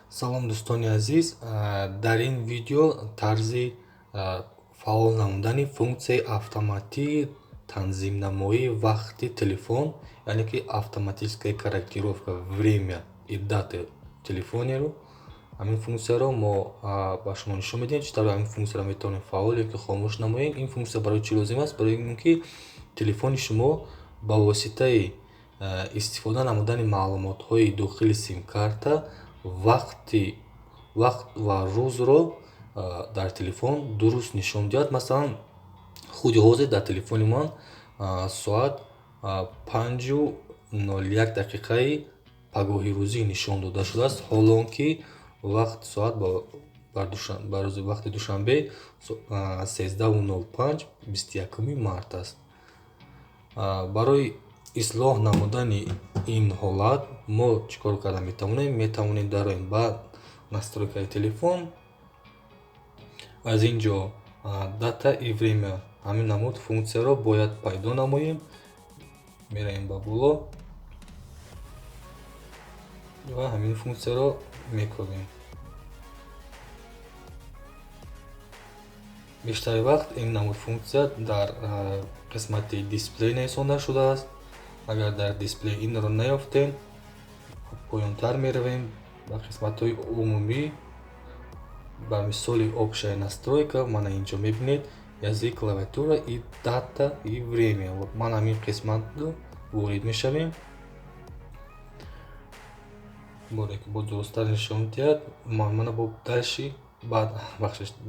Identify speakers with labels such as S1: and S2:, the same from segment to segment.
S1: Салом дӯстони азиз, дар ин видео тарзи фаъол намудани функсияи автоматии танзимнамоии вақти телефон, яъне ки автоматическая корректировка время и даты телефонеро, ҳамин функсияро мо ба шумо нишон медиҳем чӣ тавр ҳамин функсияро метавонем фаъол ё ки хомӯш намоем. Ин функсия барои чӣ лозим аст? Барои ин ки телефони шумо ба воситаи истифода намудани маълумотҳои дохили симкарта вақт ва рӯзро дар телефон дуруст нишон диҳад. Масалан, худи ҳозир дар телефони ман соат 5:01 пагоҳи рӯзӣ нишон дода шудааст, ҳолон ки соат ба рӯзи вақти душанбе 13:05 21 март аст. Барои ислоҳ намудани ин ҳолат мо чӣ кор карда метавонем? Метавонем дароем ба настройкаи телефон, аз ин ҷо дата и время ҳамин намуд функсияро бояд пайдо намоем. Мераем ба боло ва ҳамин функсияро мекунем. Бештари вақт ин намуд функсия дар қисмати дисплей нависонда шудааст. Агар дар дисплей инро наёфтем, поёнтар меравем ба қисматҳои умумӣ. Ба мисоли общая настройка мана инҷо мебинед язык клавиатура и дата и время. Ман ҳамин қисматро ворид мешавем. Боре ки бо дурусттар нишон диҳад, мана бо дальши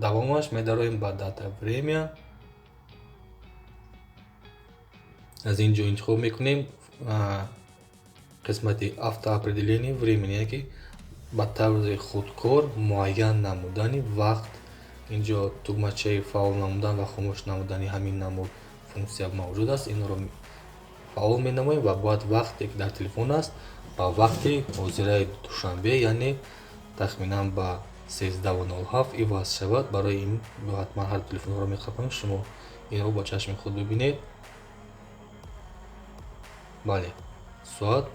S1: давомаш медароем ба дата время. Аз ин ҷо интихоб мекунем қисмати автоопределение времени, яке ба таври худкор муайян намудани вақт. Инҷо тугмачаи фаъол намудан ва хомӯш намудани ҳамин намуд функсия мавҷуд аст. Инро фаъол менамоем ва бояд вақте ки дар телефон аст ба вақти ҳозираи душанбе, яъне тахминан ба 13:07 иваз шавад. Барои ин ҳатман ҳар телефонро мехоҳам шумо инро ба чашми худ бибинед. Бале, соат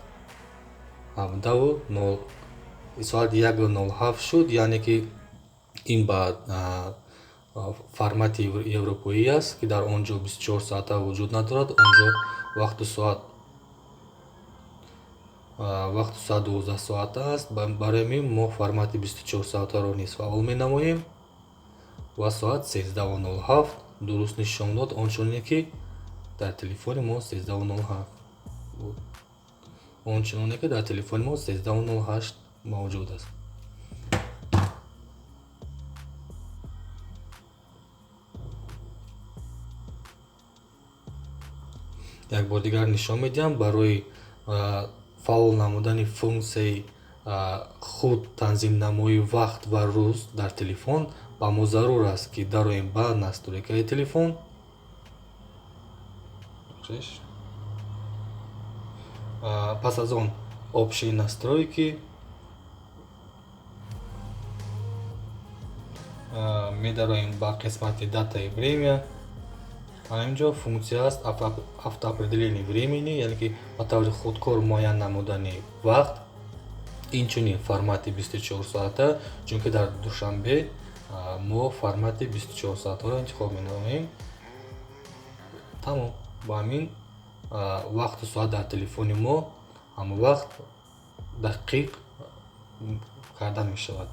S1: 1:07 шуд, яъне ки ин ба формати европоӣ аст, ки дар он ҷо 24 соата вуҷуд надорад. Он ҷо вақту соат 12 соата аст. Барои ин мо формати 24 соатаро низ фаъол менамоем ва соат 13:07 дуруст нишон дод, ончуне ки дар телефони мо 13:07 буд. Ончуне ки дар телефони мо 13:08 мавҷуд аст. Якбор дигар нишон медиҳам. Барои фаъол намудани функсияи худ танзимнамоии вақт ва рӯз дар телефон ба мо зарур аст ки дароем ба настройкаи телефон. Пас аз он общие настройки медароем ба қисмати дата и время. Ҳаминҷо функсия аст автоопределение времени, яъне ки ба таври худкор муайян намудани вақт. Инчунин формати 24 соата, чунки дар душанбе мо формати 24 соатаро интихоб менамоем. Тамом. Ба ҳамин вақту соат дар телефони мо ҳамавақт дақиқ карда мешавад.